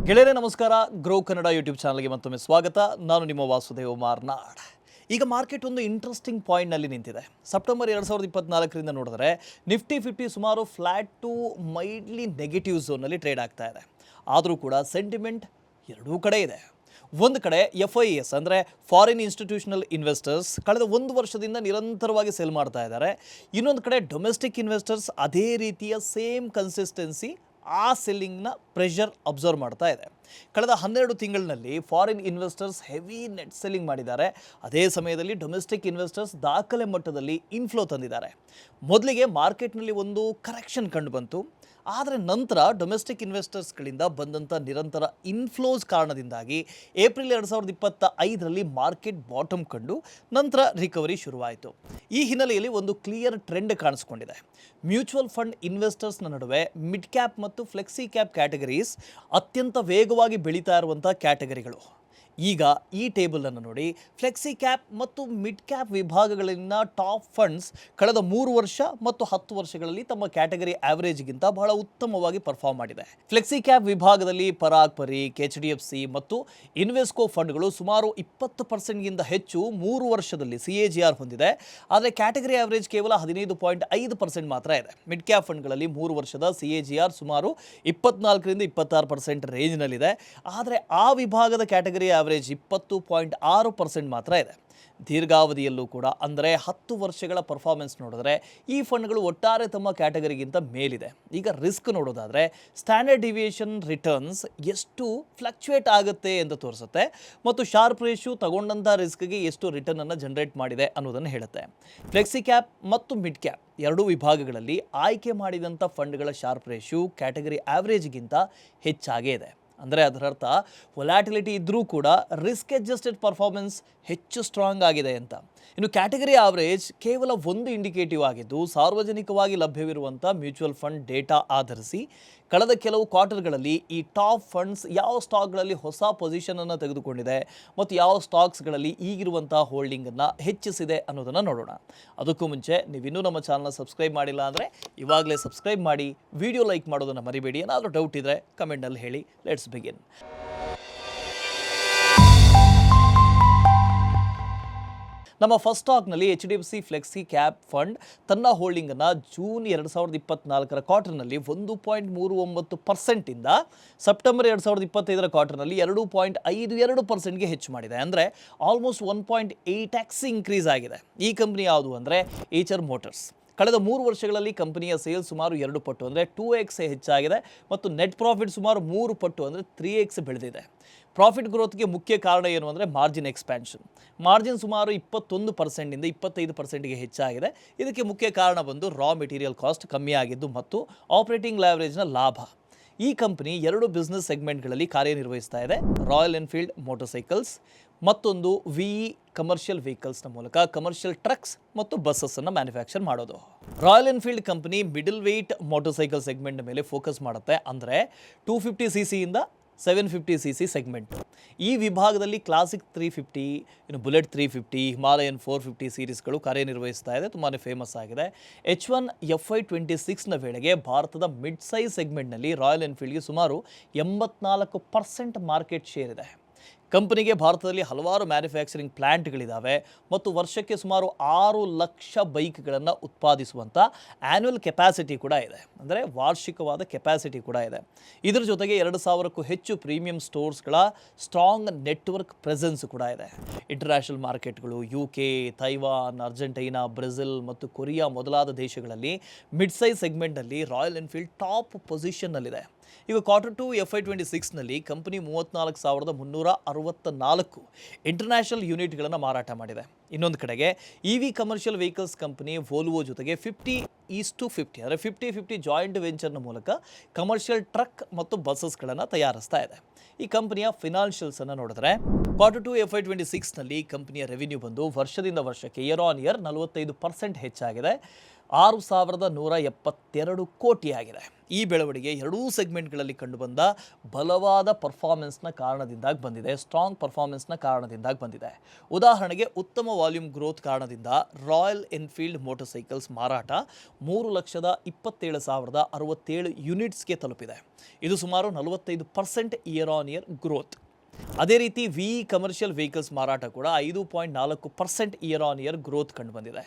ಗೆಳೆಯರೇ ನಮಸ್ಕಾರ. Grow Kannada YouTube ಚಾನಲ್ಗೆ ಮತ್ತೊಮ್ಮೆ ಸ್ವಾಗತ. ನಾನು ನಿಮ್ಮ ವಾಸುದೇವ್ ಮಾರ್ನಾಡ್. ಈಗ ಮಾರ್ಕೆಟ್ ಒಂದು ಇಂಟ್ರೆಸ್ಟಿಂಗ್ ಪಾಯಿಂಟ್ನಲ್ಲಿ ನಿಂತಿದೆ. ಸೆಪ್ಟೆಂಬರ್ 2024ರಿಂದ ನೋಡಿದ್ರೆ ನಿಫ್ಟಿ 50 ಸುಮಾರು ಫ್ಲ್ಯಾಟ್ ಟು ಮೈಡ್ಲಿ ನೆಗೆಟಿವ್ ಝೋನ್ನಲ್ಲಿ ಟ್ರೇಡ್ ಆಗ್ತಾ ಇದೆ. ಆದರೂ ಕೂಡ ಸೆಂಟಿಮೆಂಟ್ ಎರಡೂ ಕಡೆ ಇದೆ. ಒಂದು ಕಡೆ FIS ಅಂದರೆ ಫಾರಿನ್ ಇನ್ಸ್ಟಿಟ್ಯೂಷನಲ್ ಇನ್ವೆಸ್ಟರ್ಸ್ ಕಳೆದ ಒಂದು ವರ್ಷದಿಂದ ನಿರಂತರವಾಗಿ ಸೆಲ್ ಮಾಡ್ತಾ ಇದ್ದಾರೆ. ಇನ್ನೊಂದು ಕಡೆ ಡೊಮೆಸ್ಟಿಕ್ ಇನ್ವೆಸ್ಟರ್ಸ್ ಅದೇ ರೀತಿಯ ಸೇಮ್ ಕನ್ಸಿಸ್ಟೆನ್ಸಿ ಆ ಸೆಲ್ಲಿಂಗ್ನ ಪ್ರೆಷರ್ ಅಬ್ಸರ್ವ್ ಮಾಡ್ತಾ ಇದೆ. ಕಳೆದ 12 ತಿಂಗಳಿನಲ್ಲಿ foreign investors heavy net selling ಮಾಡಿದ್ದಾರೆ. ಅದೇ ಸಮಯದಲ್ಲಿ ಡೊಮೆಸ್ಟಿಕ್ ಇನ್ವೆಸ್ಟರ್ಸ್ ದಾಖಲೆ ಮಟ್ಟದಲ್ಲಿ ಇನ್ಫ್ಲೋ ತಂದಿದ್ದಾರೆ. ಮೊದಲಿಗೆ ಮಾರ್ಕೆಟ್ನಲ್ಲಿ ಒಂದು ಕರೆಕ್ಷನ್ ಕಂಡು ಬಂತು. ಆದರೆ ನಂತರ ಡೊಮೆಸ್ಟಿಕ್ ಇನ್ವೆಸ್ಟರ್ಸ್ಗಳಿಂದ ಬಂದಂಥ ನಿರಂತರ ಇನ್ಫ್ಲೋಸ್ ಕಾರಣದಿಂದಾಗಿ ಏಪ್ರಿಲ್ 2025ರಲ್ಲಿ ಮಾರ್ಕೆಟ್ ಬಾಟಮ್ ಕಂಡು ನಂತರ ರಿಕವರಿ ಶುರುವಾಯಿತು. ಈ ಹಿನ್ನೆಲೆಯಲ್ಲಿ ಒಂದು ಕ್ಲಿಯರ್ ಟ್ರೆಂಡ್ ಕಾಣಿಸ್ಕೊಂಡಿದೆ. ಮ್ಯೂಚುವಲ್ ಫಂಡ್ ಇನ್ವೆಸ್ಟರ್ಸ್ನ ನಡುವೆ ಮಿಡ್ ಕ್ಯಾಪ್ ಮತ್ತು ಫ್ಲೆಕ್ಸಿ ಕ್ಯಾಪ್ ಕ್ಯಾಟಗರೀಸ್ ಅತ್ಯಂತ ವೇಗವಾಗಿ ಬೆಳೀತಾ ಇರುವಂಥ ಕ್ಯಾಟಗರಿಗಳು. ಈಗ ಈ ಟೇಬಲನ್ನು ನೋಡಿ, ಫ್ಲೆಕ್ಸಿ ಕ್ಯಾಪ್ ಮತ್ತು ಮಿಡ್ ಕ್ಯಾಪ್ ವಿಭಾಗಗಳಲ್ಲಿನ ಟಾಪ್ ಫಂಡ್ಸ್ ಕಳೆದ 3 ವರ್ಷ ಮತ್ತು 10 ವರ್ಷಗಳಲ್ಲಿ ತಮ್ಮ ಕ್ಯಾಟಗರಿ ಆವರೇಜ್ಗಿಂತ ಬಹಳ ಉತ್ತಮವಾಗಿ ಪರ್ಫಾರ್ಮ್ ಮಾಡಿದೆ. ಫ್ಲೆಕ್ಸಿ ಕ್ಯಾಪ್ ವಿಭಾಗದಲ್ಲಿ ಪರಾಗ್ ಪರೀಕ್, HDFC ಮತ್ತು ಇನ್ವೆಸ್ಕೋ ಫಂಡ್ಗಳು ಸುಮಾರು 20%ಗಿಂತ ಹೆಚ್ಚು 3 ವರ್ಷದಲ್ಲಿ CAGR ಹೊಂದಿದೆ. ಆದರೆ ಕ್ಯಾಟಗರಿ ಆವರೇಜ್ ಕೇವಲ 15.5% ಮಾತ್ರ ಇದೆ. ಮಿಡ್ ಕ್ಯಾಪ್ ಫಂಡ್ಗಳಲ್ಲಿ 3 ವರ್ಷದ CAGR ಸುಮಾರು 24ರಿಂದ 26% ರೇಂಜ್ನಲ್ಲಿದೆ. ಆದರೆ ಆ ವಿಭಾಗದ ಕ್ಯಾಟಗರಿ ಆವರೇಜ್ 20.6% ಮಾತ್ರ ಇದೆ. ದೀರ್ಘಾವಧಿಯಲ್ಲೂ ಕೂಡ ಅಂದರೆ 10 ವರ್ಷಗಳ ಪರ್ಫಾರ್ಮೆನ್ಸ್ ನೋಡಿದ್ರೆ ಈ ಫಂಡ್ಗಳು ಒಟ್ಟಾರೆ ತಮ್ಮ ಕ್ಯಾಟಗರಿಗಿಂತ ಮೇಲಿದೆ. ಈಗ ರಿಸ್ಕ್ ನೋಡೋದಾದರೆ ಸ್ಟ್ಯಾಂಡರ್ಡ್ ಡಿವಿಯೇಷನ್ ರಿಟರ್ನ್ಸ್ ಎಷ್ಟು ಫ್ಲಕ್ಚುಯೇಟ್ ಆಗುತ್ತೆ ಅಂತ ತೋರಿಸುತ್ತೆ ಮತ್ತು ಶಾರ್ಪ್ ರೇಷಿಯೋ ತಗೊಂಡಂಥ ರಿಸ್ಕ್ಗೆ ಎಷ್ಟು ರಿಟರ್ನನ್ನು ಜನರೇಟ್ ಮಾಡಿದೆ ಅನ್ನೋದನ್ನು ಹೇಳುತ್ತೆ. ಫ್ಲೆಕ್ಸಿ ಕ್ಯಾಪ್ ಮತ್ತು ಮಿಡ್ ಕ್ಯಾಪ್ ಎರಡೂ ವಿಭಾಗಗಳಲ್ಲಿ ಆಯ್ಕೆ ಮಾಡಿದಂಥ ಫಂಡ್ಗಳ ಶಾರ್ಪ್ ರೇಷಿಯೋ ಕ್ಯಾಟಗರಿ ಆವ್ರೇಜ್ಗಿಂತ ಹೆಚ್ಚಾಗೇ ಇದೆ. ಅಂದರೆ ಅದರರ್ಥ ವೊಲ್ಯಾಟಿಲಿಟಿ ಇದ್ದರೂ ಕೂಡ ರಿಸ್ಕ್ ಅಡ್ಜಸ್ಟೆಡ್ ಪರ್ಫಾರ್ಮೆನ್ಸ್ ಹೆಚ್ಚು ಸ್ಟ್ರಾಂಗ್ ಆಗಿದೆ ಅಂತ. ಇನ್ನು ಕ್ಯಾಟಗರಿ ಆವರೇಜ್ ಕೇವಲ ಒಂದು ಇಂಡಿಕೇಟಿವ್ ಆಗಿದ್ದು, ಸಾರ್ವಜನಿಕವಾಗಿ ಲಭ್ಯವಿರುವಂಥ ಮ್ಯೂಚುವಲ್ ಫಂಡ್ ಡೇಟಾ ಆಧರಿಸಿ ಕಳೆದ ಕೆಲವು ಕ್ವಾರ್ಟರ್ಗಳಲ್ಲಿ ಈ ಟಾಪ್ ಫಂಡ್ಸ್ ಯಾವ ಸ್ಟಾಕ್ಗಳಲ್ಲಿ ಹೊಸ ಪೊಸಿಷನನ್ನು ತೆಗೆದುಕೊಂಡಿದೆ ಮತ್ತು ಯಾವ ಸ್ಟಾಕ್ಸ್ಗಳಲ್ಲಿ ಈಗಿರುವಂಥ ಹೋಲ್ಡಿಂಗನ್ನು ಹೆಚ್ಚಿಸಿದೆ ಅನ್ನೋದನ್ನು ನೋಡೋಣ. ಅದಕ್ಕೂ ಮುಂಚೆ ನೀವಿನ್ನೂ ನಮ್ಮ ಚಾನಲ್ನ ಸಬ್ಸ್ಕ್ರೈಬ್ ಮಾಡಿಲ್ಲ ಅಂದರೆ ಇವಾಗಲೇ ಸಬ್ಸ್ಕ್ರೈಬ್ ಮಾಡಿ, ವಿಡಿಯೋ ಲೈಕ್ ಮಾಡೋದನ್ನು ಮರಿಬೇಡಿ. ಏನಾದರೂ ಡೌಟ್ ಇದ್ದರೆ ಕಮೆಂಟಲ್ಲಿ ಹೇಳಿ. Let's begin. ನಮ್ಮ ಫಸ್ಟ್ ಸ್ಟಾಕ್ನಲ್ಲಿ HDFC ಫ್ಲೆಕ್ಸಿ ಕ್ಯಾಪ್ ಫಂಡ್ ತನ್ನ ಹೋಲ್ಡಿಂಗನ್ನು ಜೂನ್ 2024ರ ಕ್ವಾರ್ಟರ್ನಲ್ಲಿ 1.39%ಇಂದ ಸೆಪ್ಟೆಂಬರ್ 2025ರ ಕ್ವಾರ್ಟರ್ನಲ್ಲಿ 2.52%ಗೆ ಹೆಚ್ಚು ಮಾಡಿದೆ. ಅಂದರೆ ಆಲ್ಮೋಸ್ಟ್ 1.8x ಇನ್ಕ್ರೀಸ್ ಆಗಿದೆ. ಈ ಕಂಪನಿ ಯಾವುದು ಅಂದರೆ ಏಚರ್ ಮೋಟರ್ಸ್. ಕಳೆದ 3 ವರ್ಷಗಳಲ್ಲಿ ಕಂಪನಿಯ ಸೇಲ್ಸ್ ಸುಮಾರು 2 ಪಟ್ಟು ಅಂದರೆ 2x ಹೆಚ್ಚಾಗಿದೆ ಮತ್ತು ನೆಟ್ ಪ್ರಾಫಿಟ್ ಸುಮಾರು 3 ಪಟ್ಟು ಅಂದರೆ 3x ಬೆಳೆದಿದೆ. ಪ್ರಾಫಿಟ್ ಗ್ರೋತ್ಗೆ ಮುಖ್ಯ ಕಾರಣ ಏನು ಅಂದರೆ ಮಾರ್ಜಿನ್ ಎಕ್ಸ್ಪ್ಯಾನ್ಷನ್. ಮಾರ್ಜಿನ್ ಸುಮಾರು 21%ಇಂದ 25%ಗೆ ಹೆಚ್ಚಾಗಿದೆ. ಇದಕ್ಕೆ ಮುಖ್ಯ ಕಾರಣ ಬಂದು ರಾ ಮೆಟೀರಿಯಲ್ ಕಾಸ್ಟ್ ಕಮ್ಮಿ ಆಗಿದ್ದು ಮತ್ತು ಆಪರೇಟಿಂಗ್ ಲ್ಯಾವರೇಜ್ನ ಲಾಭ. ಈ ಕಂಪನಿ 2 ಬಿಸ್ನೆಸ್ ಸೆಗ್ಮೆಂಟ್ಗಳಲ್ಲಿ ಕಾರ್ಯನಿರ್ವಹಿಸ್ತಾ ಇದೆ. ರಾಯಲ್ ಎನ್ಫೀಲ್ಡ್ ಮೋಟರ್ ಸೈಕಲ್ಸ್ ಮತ್ತೊಂದು VE ಕಮರ್ಷಿಯಲ್ ವೆಹಿಕಲ್ಸ್ನ ಮೂಲಕ ಕಮರ್ಷಿಯಲ್ ಟ್ರಕ್ಸ್ ಮತ್ತು ಬಸ್ಸನ್ನು ಮ್ಯಾನುಫ್ಯಾಕ್ಚರ್ ಮಾಡೋದು. Royal Enfield company middleweight motorcycle segment ಮೇಲೆ ಫೋಕಸ್ ಮಾಡುತ್ತೆ. ಅಂದರೆ 250cc ಇಂದ 750cc ಸೆಗ್ಮೆಂಟ್. ಈ ವಿಭಾಗದಲ್ಲಿ ಕ್ಲಾಸಿಕ್ 350, ಇನ್ನು ಬುಲೆಟ್ 350, ಹಿಮಾಲಯನ್ 450 ಸೀರೀಸ್ಗಳು ಕಾರ್ಯನಿರ್ವಹಿಸ್ತಾ ಇದೆ. ತುಂಬಾ ಫೇಮಸ್ ಆಗಿದೆ. H1 FY26ನ ವೇಳೆಗೆ ಭಾರತದ ಮಿಡ್ ಸೈಜ್ ಸೆಗ್ಮೆಂಟ್ನಲ್ಲಿ ರಾಯಲ್ ಎನ್ಫೀಲ್ಡ್ಗೆ ಸುಮಾರು 84% ಮಾರ್ಕೆಟ್ ಶೇರ್ ಇದೆ. ಕಂಪನಿಗೆ ಭಾರತದಲ್ಲಿ ಹಲವಾರು ಮ್ಯಾನುಫ್ಯಾಕ್ಚರಿಂಗ್ ಪ್ಲ್ಯಾಂಟ್ಗಳಿದ್ದಾವೆ ಮತ್ತು ವರ್ಷಕ್ಕೆ ಸುಮಾರು 6 ಲಕ್ಷ ಬೈಕ್ಗಳನ್ನು ಉತ್ಪಾದಿಸುವಂಥ ಆ್ಯನ್ಯುವಲ್ ಕೆಪಾಸಿಟಿ ಕೂಡ ಇದೆ. ಅಂದರೆ ವಾರ್ಷಿಕವಾದ ಕೆಪಾಸಿಟಿ ಕೂಡ ಇದೆ. ಇದರ ಜೊತೆಗೆ 2000ಕ್ಕೂ ಹೆಚ್ಚು ಪ್ರೀಮಿಯಂ ಸ್ಟೋರ್ಸ್ಗಳ ಸ್ಟ್ರಾಂಗ್ ನೆಟ್ವರ್ಕ್ ಪ್ರೆಸೆನ್ಸ್ ಕೂಡ ಇದೆ. ಇಂಟರ್ನ್ಯಾಷನಲ್ ಮಾರ್ಕೆಟ್ಗಳು UK, ತೈವಾನ್, ಅರ್ಜೆಂಟೈನಾ, ಬ್ರೆಜಿಲ್ ಮತ್ತು ಕೊರಿಯಾ ಮೊದಲಾದ ದೇಶಗಳಲ್ಲಿ ಮಿಡ್ ಸೈಜ್ ಸೆಗ್ಮೆಂಟ್ನಲ್ಲಿ ರಾಯಲ್ ಎನ್ಫೀಲ್ಡ್ ಟಾಪ್ ಪೊಸಿಷನ್ನಲ್ಲಿದೆ. ಈಗ Q2 FY26ನಲ್ಲಿ ಕಂಪನಿ 34,364 ಇಂಟರ್ನ್ಯಾಷನಲ್ ಯೂನಿಟ್ಗಳನ್ನು ಮಾರಾಟ ಮಾಡಿದೆ. ಇನ್ನೊಂದು ಕಡೆಗೆ EV commercial vehicles company Volvo ಜೊತೆಗೆ 50:50 ಅಂದರೆ 50-50 ಜಾಯಿಂಟ್ ವೆಂಚರ್ನ ಮೂಲಕ ಕಮರ್ಷಿಯಲ್ ಟ್ರಕ್ ಮತ್ತು ಬಸ್ಸಸ್ಗಳನ್ನು ತಯಾರಿಸ್ತಾ ಇದೆ. ಈ ಕಂಪನಿಯ ಫಿನಾನ್ಷಿಯಲ್ಸನ್ನು ನೋಡಿದ್ರೆ Q2 FY26ನಲ್ಲಿ ಕಂಪನಿಯ ರೆವಿನ್ಯೂ ಬಂದು ವರ್ಷದಿಂದ ವರ್ಷಕ್ಕೆ ಇಯರ್ ಆನ್ ಇಯರ್ 45% ಹೆಚ್ಚಾಗಿದೆ. 6,172 ಕೋಟಿಯಾಗಿದೆ. ಈ ಬೆಳವಣಿಗೆ ಎರಡೂ ಸೆಗ್ಮೆಂಟ್ಗಳಲ್ಲಿ ಕಂಡುಬಂದ ಬಲವಾದ ಪರ್ಫಾರ್ಮೆನ್ಸ್ನ ಕಾರಣದಿಂದಾಗಿ ಬಂದಿದೆ, ಸ್ಟ್ರಾಂಗ್ ಪರ್ಫಾರ್ಮೆನ್ಸ್ನ ಕಾರಣದಿಂದಾಗಿ ಬಂದಿದೆ. ಉದಾಹರಣೆಗೆ ಉತ್ತಮ ವಾಲ್ಯೂಮ್ ಗ್ರೋತ್ ಕಾರಣದಿಂದ ರಾಯಲ್ ಎನ್ಫೀಲ್ಡ್ ಮೋಟರ್ ಸೈಕಲ್ಸ್ ಮಾರಾಟ 3,27,067 ಯೂನಿಟ್ಸ್ಗೆ ತಲುಪಿದೆ. ಇದು ಸುಮಾರು 45% ಇಯರ್ ಆನ್ ಇಯರ್ ಗ್ರೋತ್. ಅದೇ ರೀತಿ ಕಮರ್ಷಿಯಲ್ ವೆಹಿಕಲ್ಸ್ ಮಾರಾಟ ಕೂಡ 5.4% ಇಯರ್ ಆನ್ ಇಯರ್ ಗ್ರೋತ್ ಕಂಡು ಬಂದಿದೆ.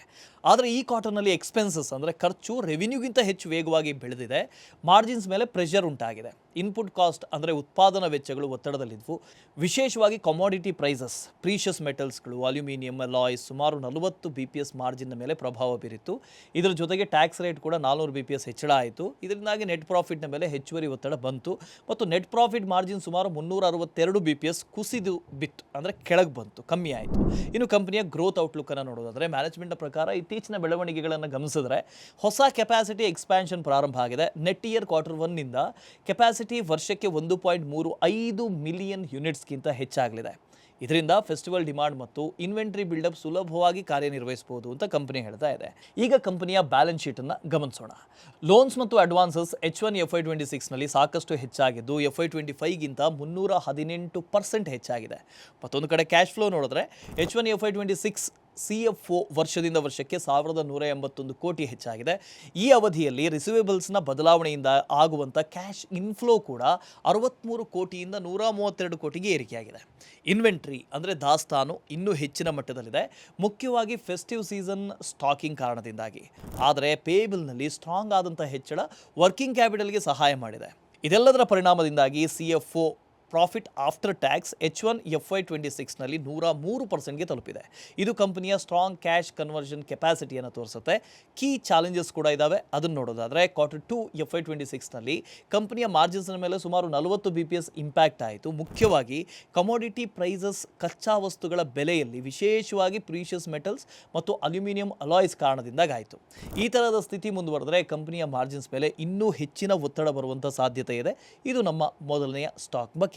ಆದರೆ ಈ ಕ್ವಾರ್ಟರ್ನಲ್ಲಿ ಎಕ್ಸ್ಪೆನ್ಸಸ್ ಅಂದರೆ ಖರ್ಚು ರೆವಿನ್ಯೂಗಿಂತ ಹೆಚ್ಚು ವೇಗವಾಗಿ ಬೆಳೆದಿದೆ. ಮಾರ್ಜಿನ್ಸ್ ಮೇಲೆ ಪ್ರೆಷರ್ ಉಂಟಾಗಿದೆ. ಇನ್ಪುಟ್ ಕಾಸ್ಟ್ ಅಂದರೆ ಉತ್ಪಾದನಾ ವೆಚ್ಚಗಳು ಒತ್ತಡದಲ್ಲಿದ್ವು. ವಿಶೇಷವಾಗಿ ಕಮಾಡಿಟಿ ಪ್ರೈಸಸ್, ಪ್ರೀಷಿಯಸ್ ಮೆಟಲ್ಸ್ಗಳು, ಅಲ್ಯೂಮಿನಿಯಂ, ಅಲಾಯ್ಸ್ ಸುಮಾರು 40 BPS ಮಾರ್ಜಿನ್ನ ಮೇಲೆ ಪ್ರಭಾವ ಬೀರಿತ್ತು. ಇದರ ಜೊತೆಗೆ ಟ್ಯಾಕ್ಸ್ ರೇಟ್ ಕೂಡ 400 BPS ಹೆಚ್ಚಳ ಆಯಿತು. ಇದರಿಂದಾಗಿ ನೆಟ್ ಪ್ರಾಫಿಟ್ನ ಮೇಲೆ ಹೆಚ್ಚುವರಿ ಒತ್ತಡ ಬಂತು ಮತ್ತು ನೆಟ್ ಪ್ರಾಫಿಟ್ ಮಾರ್ಜಿನ್ ಸುಮಾರು 362 BPS ಕುಸಿದು ಬಿತ್ತು, ಅಂದರೆ ಕೆಳಗೆ ಬಂತು, ಕಮ್ಮಿ ಆಯಿತು. ಇನ್ನು ಕಂಪನಿಯ ಗ್ರೋತ್ ಔಟ್ಲುಕ್ಕನ್ನು ನೋಡೋದಾದರೆ ಮ್ಯಾನೇಜ್ಮೆಂಟ್ನ ಪ್ರಕಾರ ಇತ್ತೀಚಿನ ಬೆಳವಣಿಗೆಗಳನ್ನು ಗಮನಿಸಿದ್ರೆ ಹೊಸ ಕೆಪಾಸಿಟಿ ಎಕ್ಸ್ಪ್ಯಾನ್ಷನ್ ಪ್ರಾರಂಭ ಆಗಿದೆ. ನೆಟ್ ಇಯರ್ Q1 ನಿಂದ ಕೆಪಾಸಿಟಿ ವರ್ಷಕ್ಕೆ 1.35 ಮಿಲಿಯನ್ ಯೂನಿಟ್ಸ್ಗಿಂತ ಹೆಚ್ಚಾಗಲಿದೆ. ಇದರಿಂದ ಫೆಸ್ಟಿವಲ್ ಡಿಮಾಂಡ್ ಮತ್ತು ಇನ್ವೆಂಟರಿ ಬಿಲ್ಡಪ್ ಸುಲಭವಾಗಿ ಕಾರ್ಯನಿರ್ವಹಿಸಬಹುದು ಅಂತ ಕಂಪನಿ ಹೇಳ್ತಾ ಇದೆ. ಈಗ ಕಂಪನಿಯ ಬ್ಯಾಲೆನ್ಸ್ ಶೀಟನ್ನು ಗಮನಿಸೋಣ. ಲೋನ್ಸ್ ಮತ್ತು ಅಡ್ವಾನ್ಸಸ್ H1 FY26ನಲ್ಲಿ ಸಾಕಷ್ಟು ಹೆಚ್ಚಾಗಿದ್ದು FY25ಗಿಂತ 318% ಹೆಚ್ಚಾಗಿದೆ. ಮತ್ತೊಂದು ಕಡೆ ಕ್ಯಾಶ್ ಫ್ಲೋ ನೋಡಿದ್ರೆ H1 FY26 CFO ವರ್ಷದಿಂದ ವರ್ಷಕ್ಕೆ 1,181 ಕೋಟಿ ಹೆಚ್ಚಾಗಿದೆ. ಈ ಅವಧಿಯಲ್ಲಿ ರಿಸಿವೇಬಲ್ಸ್ನ ಬದಲಾವಣೆಯಿಂದ ಆಗುವಂಥ ಕ್ಯಾಶ್ ಇನ್ಫ್ಲೋ ಕೂಡ 63 ಕೋಟಿಯಿಂದ 132 ಕೋಟಿಗೆ ಏರಿಕೆಯಾಗಿದೆ. ಇನ್ವೆಂಟ್ರಿ ಅಂದರೆ ದಾಸ್ತಾನು ಇನ್ನೂ ಹೆಚ್ಚಿನ ಮಟ್ಟದಲ್ಲಿದೆ, ಮುಖ್ಯವಾಗಿ ಫೆಸ್ಟಿವ್ ಸೀಸನ್ ಸ್ಟಾಕಿಂಗ್ ಕಾರಣದಿಂದಾಗಿ. ಆದರೆ ಪೇಯಬಲ್ನಲ್ಲಿ ಸ್ಟ್ರಾಂಗ್ ಆದಂಥ ಹೆಚ್ಚಳ ವರ್ಕಿಂಗ್ ಕ್ಯಾಪಿಟಲ್ಗೆ ಸಹಾಯ ಮಾಡಿದೆ. ಇದೆಲ್ಲದರ ಪರಿಣಾಮದಿಂದಾಗಿ CFO profit after tax H1 FY26ನಲ್ಲಿ 103%ಗೆ ತಲುಪಿದೆ. ಇದು ಕಂಪನಿಯ ಸ್ಟ್ರಾಂಗ್ ಕ್ಯಾಶ್ ಕನ್ವರ್ಷನ್ ಕೆಪಾಸಿಟಿಯನ್ನು ತೋರಿಸುತ್ತೆ. ಕೀ ಚಾಲೆಂಜಸ್ ಕೂಡ ಇದ್ದಾವೆ, ಅದನ್ನು ನೋಡೋದಾದರೆ Q2 FY26ನಲ್ಲಿ ಕಂಪನಿಯ ಮಾರ್ಜಿನ್ಸ್ನ ಮೇಲೆ ಸುಮಾರು 40 BPS ಇಂಪ್ಯಾಕ್ಟ್ ಆಯಿತು. ಮುಖ್ಯವಾಗಿ ಕಮೋಡಿಟಿ ಪ್ರೈಸಸ್, ಕಚ್ಚಾ ವಸ್ತುಗಳ ಬೆಲೆಯಲ್ಲಿ, ವಿಶೇಷವಾಗಿ ಪ್ರೀಷಿಯಸ್ ಮೆಟಲ್ಸ್ ಮತ್ತು ಅಲ್ಯೂಮಿನಿಯಂ ಅಲಾಯ್ಸ್ ಕಾರಣದಿಂದಾಗಾಯಿತು. ಈ ಥರದ ಸ್ಥಿತಿ ಮುಂದುವರೆದರೆ ಕಂಪನಿಯ ಮಾರ್ಜಿನ್ಸ್ ಮೇಲೆ ಇನ್ನೂ ಹೆಚ್ಚಿನ ಒತ್ತಡ ಬರುವಂಥ ಸಾಧ್ಯತೆ ಇದೆ. ಇದು ನಮ್ಮ ಮೊದಲನೆಯ ಸ್ಟಾಕ್ ಬಗ್ಗೆ.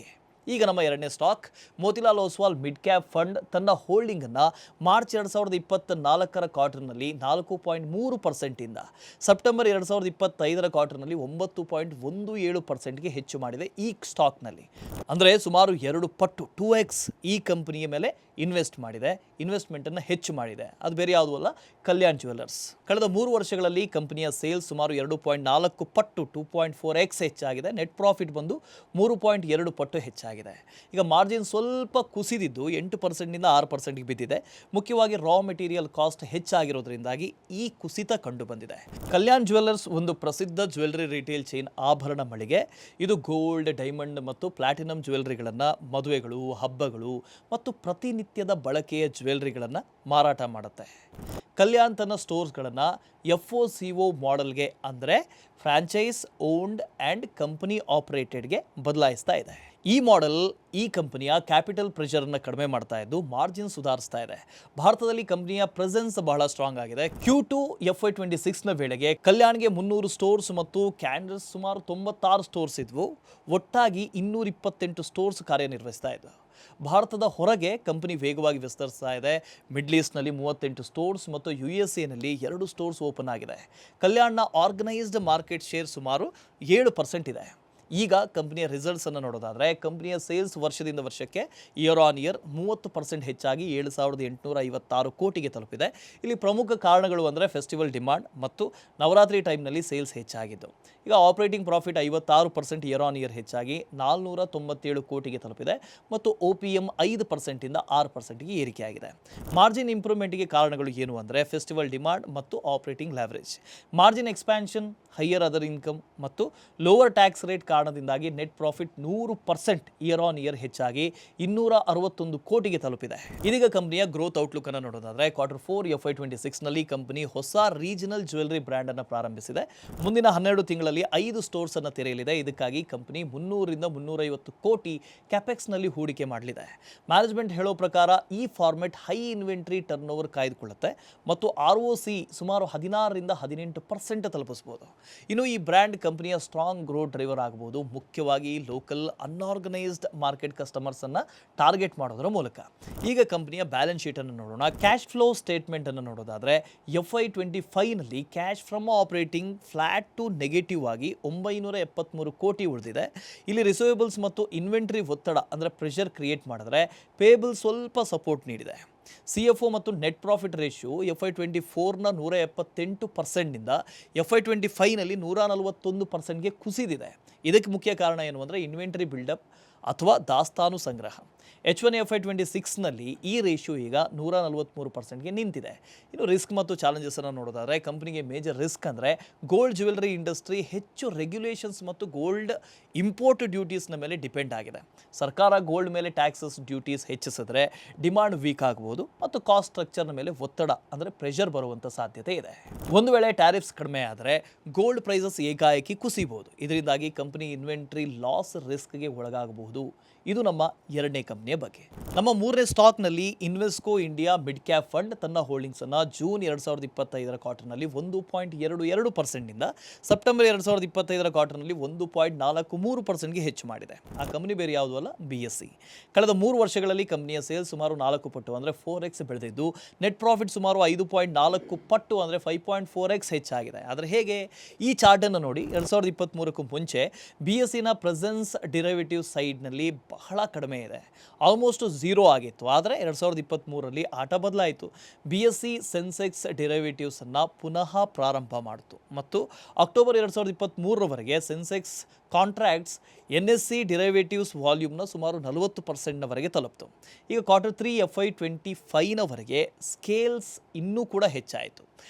ಈಗ ನಮ್ಮ ಎರಡನೇ stock Motilal Oswal mid cap fund ತನ್ನ ಹೋಲ್ಡಿಂಗನ್ನು ಮಾರ್ಚ್ 2024ರ ಕ್ವಾರ್ಟರ್ನಲ್ಲಿ 4.3%ಇಂದ ಸೆಪ್ಟೆಂಬರ್ 2025ರ ಕ್ವಾರ್ಟರ್ನಲ್ಲಿ 9.17%ಗೆ ಹೆಚ್ಚು ಮಾಡಿದೆ. ಈ ಸ್ಟಾಕ್ನಲ್ಲಿ ಅಂದರೆ ಸುಮಾರು 2 ಪಟ್ಟು 2x ಈ ಕಂಪನಿಯ ಮೇಲೆ ಇನ್ವೆಸ್ಟ್ ಮಾಡಿದೆ, ಇನ್ವೆಸ್ಟ್ಮೆಂಟನ್ನು ಹೆಚ್ಚು ಮಾಡಿದೆ. ಅದು ಬೇರೆ ಯಾವುದೂ ಅಲ್ಲ, ಕಲ್ಯಾಣ್ ಜ್ಯುವೆಲ್ಲರ್ಸ್. ಕಳೆದ 3 ವರ್ಷಗಳಲ್ಲಿ ಕಂಪನಿಯ ಸೇಲ್ಸ್ ಸುಮಾರು 2.4 ಪಟ್ಟು 2.4x ಹೆಚ್ಚಾಗಿದೆ. ನೆಟ್ ಪ್ರಾಫಿಟ್ ಬಂದು 3.2 ಪಟ್ಟು ಹೆಚ್ಚಾಗಿದೆ. ಈಗ ಮಾರ್ಜಿನ್ ಸ್ವಲ್ಪ ಕುಸಿದಿದ್ದು 8%ನಿಂದ 6%ಗೆ ಬಿದ್ದಿದೆ. ಮುಖ್ಯವಾಗಿ ರಾ ಮೆಟೀರಿಯಲ್ ಕಾಸ್ಟ್ ಹೆಚ್ಚಾಗಿರೋದ್ರಿಂದಾಗಿ ಈ ಕುಸಿತ ಕಂಡು ಬಂದಿದೆ. ಕಲ್ಯಾಣ್ ಜ್ಯುವೆಲ್ಲರ್ಸ್ ಒಂದು ಪ್ರಸಿದ್ಧ ಜ್ಯುವೆಲ್ಲರಿ ರಿಟೇಲ್ ಚೈನ್ ಆಭರಣ ಮಳಿಗೆ. ಇದು ಗೋಲ್ಡ್, ಡೈಮಂಡ್ ಮತ್ತು ಪ್ಲಾಟಿನಂ ಜ್ಯುವೆಲ್ಲರಿಗಳನ್ನು ಮದುವೆಗಳು, ಹಬ್ಬಗಳು ಮತ್ತು ಪ್ರತಿನಿತ್ಯದ ಬಳಕೆಯ ಜ್ಯುವೆಲ್ಲರಿಗಳನ್ನು ಮಾರಾಟ ಮಾಡುತ್ತೆ. ಕಲ್ಯಾಣ್ ತನ್ನ ಸ್ಟೋರ್ಸ್ಗಳನ್ನು FOCO ಮಾಡೆಲ್ಗೆ ಅಂದರೆ ಫ್ರಾಂಚೈಸ್ ಓನ್ಡ್ ಆ್ಯಂಡ್ ಕಂಪನಿ ಆಪರೇಟೆಡ್ಗೆ ಬದಲಾಯಿಸ್ತಾ ಇದೆ. ಈ ಮಾಡೆಲ್ ಈ ಕಂಪನಿಯ ಕ್ಯಾಪಿಟಲ್ ಪ್ರೆಷರನ್ನು ಕಡಿಮೆ ಮಾಡ್ತಾ ಇದ್ದು ಮಾರ್ಜಿನ್ ಸುಧಾರಿಸ್ತಾ ಇದೆ. ಭಾರತದಲ್ಲಿ ಕಂಪನಿಯ ಪ್ರೆಸೆನ್ಸ್ ಬಹಳ ಸ್ಟ್ರಾಂಗ್ ಆಗಿದೆ. Q2 FY26ನ ವೇಳೆಗೆ ಕಲ್ಯಾಣ್ಗೆ 300 ಸ್ಟೋರ್ಸ್ ಮತ್ತು ಕ್ಯಾಂಡಲ್ಸ್ ಸುಮಾರು 96 ಸ್ಟೋರ್ಸ್ ಇದ್ವು. ಒಟ್ಟಾಗಿ 228 ಸ್ಟೋರ್ಸ್ ಕಾರ್ಯನಿರ್ವಹಿಸ್ತಾ ಇದ್ವು. ಭಾರತದ ಹೊರಗೆ ಕಂಪನಿ ವೇಗವಾಗಿ ವಿಸ್ತರಿಸ್ತಾ ಇದೆ. ಮಿಡ್ಲ್ ಈಸ್ಟ್ನಲ್ಲಿ 38 ಸ್ಟೋರ್ಸ್ ಮತ್ತು USAನಲ್ಲಿ 2 ಸ್ಟೋರ್ಸ್ ಓಪನ್ ಆಗಿದೆ. ಕಲ್ಯಾಣ್ನ ಆರ್ಗನೈಸ್ಡ್ ಮಾರ್ಕೆಟ್ ಶೇರ್ ಸುಮಾರು 7% ಇದೆ. ಈಗ ಕಂಪನಿಯ ರಿಸಲ್ಟ್ಸನ್ನು ನೋಡೋದಾದರೆ ಕಂಪನಿಯ ಸೇಲ್ಸ್ ವರ್ಷದಿಂದ ವರ್ಷಕ್ಕೆ ಇಯರ್ ಆನ್ ಇಯರ್ 30% ಹೆಚ್ಚಾಗಿ 7,856 ಕೋಟಿಗೆ ತಲುಪಿದೆ. ಇಲ್ಲಿ ಪ್ರಮುಖ ಕಾರಣಗಳು ಅಂದರೆ ಫೆಸ್ಟಿವಲ್ ಡಿಮಾಂಡ್ ಮತ್ತು ನವರಾತ್ರಿ ಟೈಮ್ನಲ್ಲಿ ಸೇಲ್ಸ್ ಹೆಚ್ಚಾಗಿದ್ದು. ಈಗ operating profit 56% year on year ಹೆಚ್ಚಾಗಿ 497 ಕೋಟಿಗೆ ತಲುಪಿದೆ ಮತ್ತು OPM 5%ಇಂದ 6%ಗೆ ಏರಿಕೆಯಾಗಿದೆ. ಮಾರ್ಜಿನ್ ಇಂಪ್ರೂವ್ಮೆಂಟ್ಗೆ ಕಾರಣಗಳು ಏನು ಅಂದರೆ ಫೆಸ್ಟಿವಲ್ ಡಿಮಾಂಡ್ ಮತ್ತು operating leverage. Margin expansion, higher other income ಮತ್ತು ಲೋವರ್ ಟ್ಯಾಕ್ಸ್ ರೇಟ್ ಕಾರಣದಿಂದಾಗಿ net profit 100% year on year ಹೆಚ್ಚಾಗಿ 261 ಕೋಟಿಗೆ ತಲುಪಿದೆ. ಇದೀಗ ಕಂಪನಿಯ ಗ್ರೋತ್ ಔಟ್ಲುಕ್ ಅನ್ನು ನೋಡೋದಾದರೆ Q4 FY26ನಲ್ಲಿ ಕಂಪನಿ ಹೊಸ ರೀಜನಲ್ ಜ್ಯುವೆಲ್ಲರಿ ಬ್ರ್ಯಾಂಡ್ ಅನ್ನು ಪ್ರಾರಂಭಿಸಿದೆ. ಮುಂದಿನ 12 ತಿಂಗಳಲ್ಲಿ 5 ಸ್ಟೋರ್ಸ್ ಅನ್ನು ತೆರೆಯಲಿದೆ. ಇದಕ್ಕಾಗಿ ಕಂಪನಿ 300 ರಿಂದ 350 ಕೋಟಿ ಕ್ಯಾಪೆಕ್ಸ್ನಲ್ಲಿ ಹೂಡಿಕೆ ಮಾಡಲಿದೆ. ಮ್ಯಾನೇಜ್ಮೆಂಟ್ ಹೇಳೋ ಪ್ರಕಾರ ಈ format high inventory turnover ಕಾಯ್ದುಕೊಳ್ಳುತ್ತೆ ಮತ್ತು ROC ಸುಮಾರು 16 ರಿಂದ 18% ತಲುಪಿಸಬಹುದು. ಇನ್ನು ಈ ಬ್ರ್ಯಾಂಡ್ ಕಂಪನಿಯ ಸ್ಟ್ರಾಂಗ್ ಗ್ರೋತ್ ಡ್ರೈವರ್ ಆಗಬಹುದು ಮಾಡ್ಬೋದು, ಮುಖ್ಯವಾಗಿ ಲೋಕಲ್ ಅನ್ಆರ್ಗನೈಸ್ಡ್ ಮಾರ್ಕೆಟ್ ಕಸ್ಟಮರ್ಸನ್ನು ಟಾರ್ಗೆಟ್ ಮಾಡೋದರ ಮೂಲಕ. ಈಗ ಕಂಪನಿಯ ಬ್ಯಾಲೆನ್ಸ್ ಶೀಟನ್ನು ನೋಡೋಣ. ಕ್ಯಾಶ್ ಫ್ಲೋ ಸ್ಟೇಟ್ಮೆಂಟನ್ನು ನೋಡೋದಾದರೆ FY25ನಲ್ಲಿ cash from operating flat to negative ಆಗಿ 973 ಕೋಟಿ ಉಳಿದಿದೆ. ಇಲ್ಲಿ ರಿಸೀವೇಬಲ್ಸ್ ಮತ್ತು ಇನ್ವೆಂಟ್ರಿ ಒತ್ತಡ ಅಂದರೆ ಪ್ರೆಷರ್ ಕ್ರಿಯೇಟ್ ಮಾಡಿದ್ರೆ ಪೇಬಲ್ ಸ್ವಲ್ಪ ಸಪೋರ್ಟ್ ನೀಡಿದೆ. CFO ಮತ್ತು ನೆಟ್ ಪ್ರಾಫಿಟ್ ರೇಷಿಯೋ FY24ನ 178%ನಿಂದ FY25ನಲ್ಲಿ 141%ಗೆ ಕುಸಿದಿದೆ. ಇದಕ್ಕೆ ಮುಖ್ಯ ಕಾರಣ ಏನು ಅಂದರೆ ಇನ್ವೆಂಟರಿ ಬಿಲ್ಡಪ್ ಅಥವಾ ದಾಸ್ತಾನು ಸಂಗ್ರಹ. H1 FY26ನಲ್ಲಿ ಈ ರೇಷಿಯೋ ಈಗ 143%ಗೆ ನಿಂತಿದೆ. ಇನ್ನು ರಿಸ್ಕ್ ಮತ್ತು ಚಾಲೆಂಜಸನ್ನು ನೋಡೋದಾದರೆ ಕಂಪನಿಗೆ ಮೇಜರ್ ರಿಸ್ಕ್ ಅಂದರೆ ಗೋಲ್ಡ್ ಜ್ಯುವೆಲರಿ ಇಂಡಸ್ಟ್ರಿ ಹೆಚ್ಚು ರೆಗ್ಯುಲೇಷನ್ಸ್ ಮತ್ತು ಗೋಲ್ಡ್ ಇಂಪೋರ್ಟ್ ಡ್ಯೂಟೀಸ್ನ ಮೇಲೆ ಡಿಪೆಂಡ್ ಆಗಿದೆ. ಸರ್ಕಾರ ಗೋಲ್ಡ್ ಮೇಲೆ ಟ್ಯಾಕ್ಸಸ್ ಡ್ಯೂಟೀಸ್ ಹೆಚ್ಚಿಸಿದ್ರೆ ಡಿಮಾಂಡ್ ವೀಕ್ ಆಗಬಹುದು ಮತ್ತು ಕಾಸ್ಟ್ ಸ್ಟ್ರಕ್ಚರ್ನ ಮೇಲೆ ಒತ್ತಡ ಅಂದರೆ ಪ್ರೆಷರ್ ಬರುವಂಥ ಸಾಧ್ಯತೆ ಇದೆ. ಒಂದು ವೇಳೆ ಟ್ಯಾರಿಫ್ಸ್ ಕಡಿಮೆ ಆದರೆ ಗೋಲ್ಡ್ ಪ್ರೈಸಸ್ ಏಕಾಏಕಿ ಕುಸಿಬಹುದು. ಇದರಿಂದಾಗಿ ಕಂಪನಿ ಇನ್ವೆಂಟ್ರಿ ಲಾಸ್ ರಿಸ್ಕ್ಗೆ ಒಳಗಾಗಬಹುದು. ಇದು ನಮ್ಮ ಎರಡನೇ ಕಂಪನಿಯ ಬಗ್ಗೆ. ನಮ್ಮ ಮೂರನೇ ಸ್ಟಾಕ್ನಲ್ಲಿ ಇನ್ವೆಸ್ಕೋ ಇಂಡಿಯಾ ಮಿಡ್ ಕ್ಯಾಪ್ ಫಂಡ್ ತನ್ನ ಹೋಲ್ಡಿಂಗ್ಸನ್ನು ಜೂನ್ 2025ರ ಕ್ವಾರ್ಟರ್ನಲ್ಲಿ 1.22%ನಿಂದ ಸೆಪ್ಟೆಂಬರ್ 2025ರ ಕ್ವಾರ್ಟರ್ನಲ್ಲಿ 1.43%ಗೆ ಹೆಚ್ಚು ಮಾಡಿದೆ. ಆ ಕಂಪನಿ ಬೇರೆ ಯಾವುದೂ ಅಲ್ಲ, BSE. ಕಳೆದ 3 ವರ್ಷಗಳಲ್ಲಿ ಕಂಪನಿಯ ಸೇಲ್ಸ್ ಸುಮಾರು 4 ಪಟ್ಟು ಅಂದರೆ 4x ಬೆಳೆದಿದ್ದು, ನೆಟ್ ಪ್ರಾಫಿಟ್ ಸುಮಾರು 5.4 ಪಟ್ಟು ಅಂದರೆ 5.4x ಹೆಚ್ಚಾಗಿದೆ. ಆದರೆ ಹೇಗೆ? ಈ ಚಾರ್ಟನ್ನು ನೋಡಿ. 2023ಕ್ಕೂ ಮುಂಚೆ BSEನ ಪ್ರೆಸೆನ್ಸ್ ಡಿರೈವೇಟಿವ್ ಸೈಡ್ನಲ್ಲಿ ಬಹಳ ಕಡಿಮೆ ಇದೆ, ಆಲ್ಮೋಸ್ಟ್ 0 ಆಗಿತ್ತು. ಆದರೆ 2023ರಲ್ಲಿ ಆಟ ಬದಲಾಯಿತು. BSE ಸೆನ್ಸೆಕ್ಸ್ ಡಿರೈವೇಟಿವ್ಸನ್ನು ಪುನಃ ಪ್ರಾರಂಭ ಮಾಡಿತು ಮತ್ತು ಅಕ್ಟೋಬರ್ 2023ರವರೆಗೆ ಸೆನ್ಸೆಕ್ಸ್ ಕಾಂಟ್ರಾಕ್ಟ್ಸ್ NSE ಡಿರೈವೇಟಿವ್ಸ್ ವಾಲ್ಯೂಮ್ನ ಸುಮಾರು 40%ನವರೆಗೆ ತಲುಪಿತು. ಈಗ Q3 FY25ನವರೆಗೆ ಸ್ಕೇಲ್ಸ್ ಇನ್ನೂ ಕೂಡ ಹೆಚ್ಚಾಯಿತು.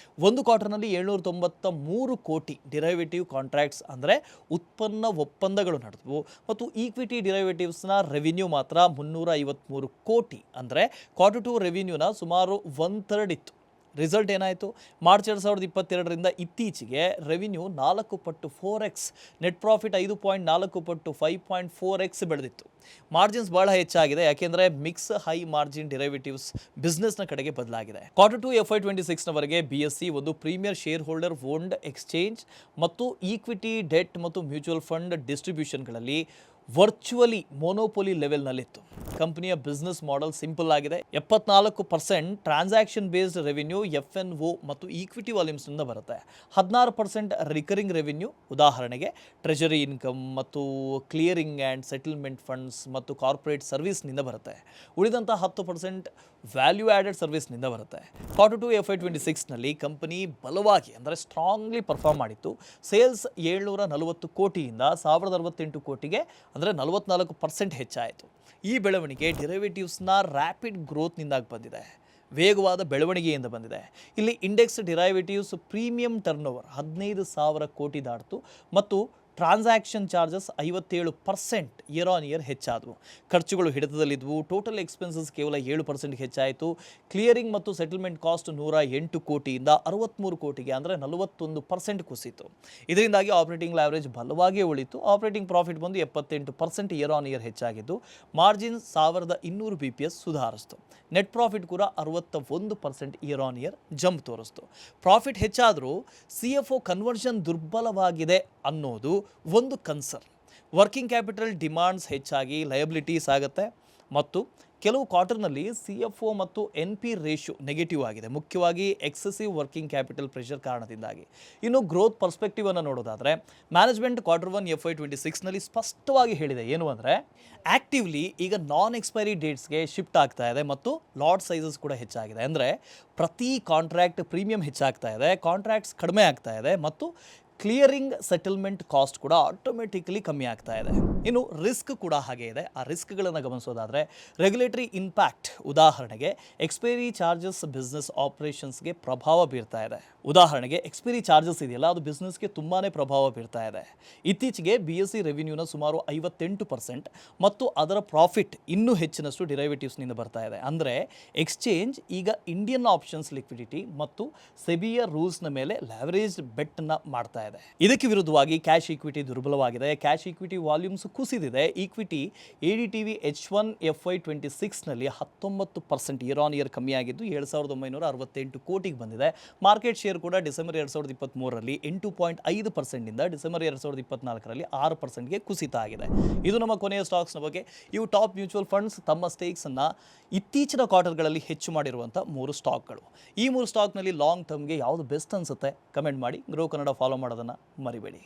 ಒಂದು ಕ್ವಾರ್ಟರ್ನಲ್ಲಿ 793 ಕೋಟಿ ಡಿರೈವೇಟಿವ್ ಕಾಂಟ್ರಾಕ್ಟ್ಸ್ ಅಂದರೆ ಉತ್ಪನ್ನ ಒಪ್ಪಂದಗಳು ನಡೆದವು ಮತ್ತು ಈಕ್ವಿಟಿ ಡಿರೈವೇಟಿವ್ಸ್ನ ರೆವಿನ್ಯೂ ಮಾತ್ರ 353 ಕೋಟಿ ಅಂದರೆ Q2 ರೆವಿನ್ಯೂನ ಸುಮಾರು 1/3 ಇತ್ತು. ರಿಸಲ್ಟ್ ಏನಾಯಿತು? ಮಾರ್ಚ್ 2022ರಿಂದ ಇತ್ತೀಚೆಗೆ ರೆವಿನ್ಯೂ 4 ಪಟ್ಟು 4x, ನೆಟ್ ಪ್ರಾಫಿಟ್ 5.4 ಪಟ್ಟು 5.4x ಬೆಳೆದಿತ್ತು. ಮಾರ್ಜಿನ್ಸ್ ಬಹಳ ಹೆಚ್ಚಾಗಿದೆ, ಯಾಕೆಂದರೆ ಮಿಕ್ಸ್ ಹೈ ಮಾರ್ಜಿನ್ ಡಿರೈವೇಟಿವ್ಸ್ ಬಿಸ್ನೆಸ್ನ ಕಡೆಗೆ ಬದಲಾಗಿದೆ. Q2 FY26ನವರೆಗೆ BSE ಒಂದು premier shareholder owned exchange ಮತ್ತು ಈಕ್ವಿಟಿ, ಡೆಟ್ ಮತ್ತು ಮ್ಯೂಚುವಲ್ ಫಂಡ್ ಡಿಸ್ಟ್ರಿಬ್ಯೂಷನ್ಗಳಲ್ಲಿ ವರ್ಚುವಲಿ ಮೊನೋಪೊಲಿ ಲೆವೆಲ್ನಲ್ಲಿತ್ತು. ಕಂಪನಿಯ ಬಿಸ್ನೆಸ್ ಮಾಡೆಲ್ ಸಿಂಪಲ್ ಆಗಿದೆ. 74% ಟ್ರಾನ್ಸಾಕ್ಷನ್ ಬೇಸ್ಡ್ ರೆವಿನ್ಯೂ FNO ಮತ್ತು ಈಕ್ವಿಟಿ ವಾಲ್ಯೂಮ್ಸ್ನಿಂದ ಬರುತ್ತೆ. 16% ರಿಕರಿಂಗ್ ರೆವಿನ್ಯೂ, ಉದಾಹರಣೆಗೆ ಟ್ರೆಜರಿ ಇನ್ಕಮ್ ಮತ್ತು ಕ್ಲಿಯರಿಂಗ್ ಆ್ಯಂಡ್ ಸೆಟಲ್ಮೆಂಟ್ ಫಂಡ್ಸ್ ಮತ್ತು ಕಾರ್ಪೊರೇಟ್ ಸರ್ವಿಸ್ನಿಂದ ಬರುತ್ತೆ. ಉಳಿದಂಥ 10% ವ್ಯಾಲ್ಯೂ ಆ್ಯಡೆಡ್ ಸರ್ವಿಸ್ನಿಂದ ಬರುತ್ತೆ. Q2 FY26ನಲ್ಲಿ ಕಂಪನಿ ಬಲವಾಗಿ ಅಂದರೆ ಸ್ಟ್ರಾಂಗ್ಲಿ ಪರ್ಫಾರ್ಮ್ ಮಾಡಿತ್ತು. ಸೇಲ್ಸ್ 740 ಕೋಟಿಯಿಂದ 1068 ಕೋಟಿಗೆ ಅಂದರೆ 44% ಹೆಚ್ಚಾಯಿತು. ಈ ಬೆಳವಣಿಗೆ ಡಿರೈವೇಟಿವ್ಸ್ನ ರ್ಯಾಪಿಡ್ ಗ್ರೋತ್ನಿಂದಾಗಿ ಬಂದಿದೆ, ವೇಗವಾದ ಬೆಳವಣಿಗೆಯಿಂದ ಬಂದಿದೆ. ಇಲ್ಲಿ index derivatives premium turnover 15,000 crore ದಾಟಿತು ಮತ್ತು transaction charges 57% year on year ಹೆಚ್ಚಾದವು. ಖರ್ಚುಗಳು ಹಿಡಿತದಲ್ಲಿದ್ದವು. ಟೋಟಲ್ ಎಕ್ಸ್ಪೆನ್ಸಸ್ ಕೇವಲ 7% ಹೆಚ್ಚಾಯಿತು. ಕ್ಲಿಯರಿಂಗ್ ಮತ್ತು ಸೆಟಲ್ಮೆಂಟ್ ಕಾಸ್ಟ್ 108 ಕೋಟಿಯಿಂದ 63 ಕೋಟಿಗೆ ಅಂದರೆ 41% ಕುಸಿತು. ಇದರಿಂದಾಗಿ ಆಪರೇಟಿಂಗ್ ಲ್ಯಾವರೇಜ್ ಬಲವಾಗಿ ಉಳಿತು. ಆಪರೇಟಿಂಗ್ ಪ್ರಾಫಿಟ್ ಬಂದು 78% ಇಯರ್ ಆನ್ ಇಯರ್ ಹೆಚ್ಚಾಗಿದ್ದು, ಮಾರ್ಜಿನ್ 1200 BPS ಸುಧಾರಿಸಿತು. ನೆಟ್ ಪ್ರಾಫಿಟ್ ಕೂಡ 61% ಇಯರ್ ಆನ್ ಇಯರ್ ಜಂಪ್ ತೋರಿಸ್ತು. ಪ್ರಾಫಿಟ್ ಹೆಚ್ಚಾದರೂ CFO ಕನ್ವರ್ಷನ್ ದುರ್ಬಲವಾಗಿದೆ ಅನ್ನೋದು ಒಂದು ಕನ್ಸರ್ನ್. ವರ್ಕಿಂಗ್ ಕ್ಯಾಪಿಟಲ್ ಡಿಮಾಂಡ್ಸ್ ಹೆಚ್ಚಾಗಿ ಲಯಬಿಲಿಟೀಸ್ ಆಗುತ್ತೆ ಮತ್ತು ಕೆಲವು ಕ್ವಾರ್ಟರ್ನಲ್ಲಿ CFO ಮತ್ತು NP ರೇಷಿಯೋ ನೆಗೆಟಿವ್ ಆಗಿದೆ, ಮುಖ್ಯವಾಗಿ ಎಕ್ಸೆಸಿವ್ ವರ್ಕಿಂಗ್ ಕ್ಯಾಪಿಟಲ್ ಪ್ರೆಷರ್ ಕಾರಣದಿಂದಾಗಿ. ಇನ್ನು ಗ್ರೋತ್ ಪರ್ಸ್ಪೆಕ್ಟಿವನ್ನು ನೋಡೋದಾದರೆ ಮ್ಯಾನೇಜ್ಮೆಂಟ್ Q1 FY26ನಲ್ಲಿ ಸ್ಪಷ್ಟವಾಗಿ ಹೇಳಿದೆ ಏನು ಅಂದರೆ ಆ್ಯಕ್ಟಿವ್ಲಿ ಈಗ ನಾನ್ ಎಕ್ಸ್ಪೈರಿ ಡೇಟ್ಸ್ಗೆ ಶಿಫ್ಟ್ ಆಗ್ತಾ ಇದೆ ಮತ್ತು ಲಾಟ್ ಸೈಜಸ್ ಕೂಡ ಹೆಚ್ಚಾಗಿದೆ. ಅಂದರೆ ಪ್ರತಿ ಕಾಂಟ್ರಾಕ್ಟ್ ಪ್ರೀಮಿಯಂ ಹೆಚ್ಚಾಗ್ತಾ ಇದೆ, ಕಾಂಟ್ರಾಕ್ಟ್ಸ್ ಕಡಿಮೆ ಆಗ್ತಾ ಇದೆ ಮತ್ತು ಕ್ಲಿಯರಿಂಗ್ ಸೆಟಲ್ಮೆಂಟ್ ಕಾಸ್ಟ್ ಕೂಡ ಆಟೋಮೆಟಿಕಲಿ ಕಮ್ಮಿ ಆಗ್ತಾ ಇದೆ. ಇನ್ನು ರಿಸ್ಕ್ ಕೂಡ ಹಾಗೆ ಇದೆ. ಆ ರಿಸ್ಕ್ಗಳನ್ನು ಗಮನಿಸೋದಾದರೆ ರೆಗ್ಯುಲೇಟರಿ ಇಂಪ್ಯಾಕ್ಟ್, ಉದಾಹರಣೆಗೆ ಎಕ್ಸ್ಪೈರಿ ಚಾರ್ಜಸ್ ಬಿಸ್ನೆಸ್ ಆಪರೇಷನ್ಸ್ಗೆ ಪ್ರಭಾವ ಬೀರ್ತಾ ಇದೆ. ಉದಾಹರಣೆಗೆ ಎಕ್ಸ್ಪೈರಿ ಚಾರ್ಜಸ್ ಇದೆಯಲ್ಲ, ಅದು ಬಿಸ್ನೆಸ್ಗೆ ತುಂಬಾ ಪ್ರಭಾವ ಬೀರ್ತಾ ಇದೆ. ಇತ್ತೀಚೆಗೆ BSE ರೆವಿನ್ಯೂನ ಸುಮಾರು 58% ಮತ್ತು ಅದರ ಪ್ರಾಫಿಟ್ ಇನ್ನೂ ಹೆಚ್ಚಿನಷ್ಟು ಡಿರೈವೇಟಿವ್ಸ್ನಿಂದ ಬರ್ತಾ ಇದೆ. ಅಂದರೆ ಎಕ್ಸ್ಚೇಂಜ್ ಈಗ ಇಂಡಿಯನ್ ಆಪ್ಷನ್ಸ್ ಲಿಕ್ವಿಡಿಟಿ ಮತ್ತು ಸೆಬಿಯ ರೂಲ್ಸ್ನ ಮೇಲೆ ಲ್ಯಾವರೇಜ್ ಬೆಟ್ಟನ್ನು ಮಾಡ್ತಾ ಇದೆ. ಇದೆ. ಇದಕ್ಕೆ ವಿರುದ್ಧವಾಗಿ ಕ್ಯಾಶ್ ಈಕ್ವಿಟಿ ದುರ್ಬಲವಾಗಿದೆ. ಕ್ಯಾಶ್ ಈಕ್ವಿಟಿ ವಾಲ್ಯೂಮ್ಸ್ ಕುಸಿದಿದೆ. ಈಕ್ವಿಟಿ ADTV H1 FY26 ನಲ್ಲಿ 19% ಇಯರ್ ಆನ್ ಇಯರ್ ಕಮ್ಮಿಯಾಗಿದ್ದು 7,968 ಕೋಟಿಗೆ ಬಂದಿದೆ. ಮಾರ್ಕೆಟ್ ಶೇರ್ ಕೂಡ ಡಿಸೆಂಬರ್ 2023ರಲ್ಲಿ 8.5% ನಿಂದ ಡಿಸೆಂಬರ್ 2024ರಲ್ಲಿ 6%ಗೆ ಕುಸಿತ ಆಗಿದೆ. ಇದು ನಮ್ಮ ಕೊನೆಯ ಸ್ಟಾಕ್ಸ್ನ ಬಗ್ಗೆ. ಇವು ಟಾಪ್ ಮ್ಯೂಚುವಲ್ ಫಂಡ್ಸ್ ತಮ್ಮ ಸ್ಟೇಕ್ಸ್ ಅನ್ನ ಇತ್ತೀಚಿನ ಕ್ವಾರ್ಟರ್ಗಳಲ್ಲಿ ಹೆಚ್ಚು ಮಾಡಿರುವಂಥ 3 ಸ್ಟಾಕ್ಗಳು. ಈ 3 ಸ್ಟಾಕ್ನಲ್ಲಿ ಲಾಂಗ್ ಟರ್ಮ್ಗೆ ಯಾವುದು ಬೆಸ್ಟ್ ಅನ್ಸುತ್ತೆ ಕಮೆಂಟ್ ಮಾಡಿ. ಗ್ರೋ ಕನ್ನಡ ಫಾಲೋ ಮಾಡೋದನ್ನು ಮರಿಬೇಡಿ.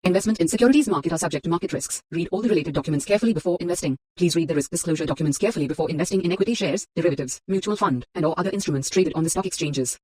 Investment in securities market are subject to market risks. Read all the related documents carefully before investing. Please read the risk disclosure documents carefully before investing in equity shares, derivatives, mutual fund, and or other instruments traded on the stock exchanges.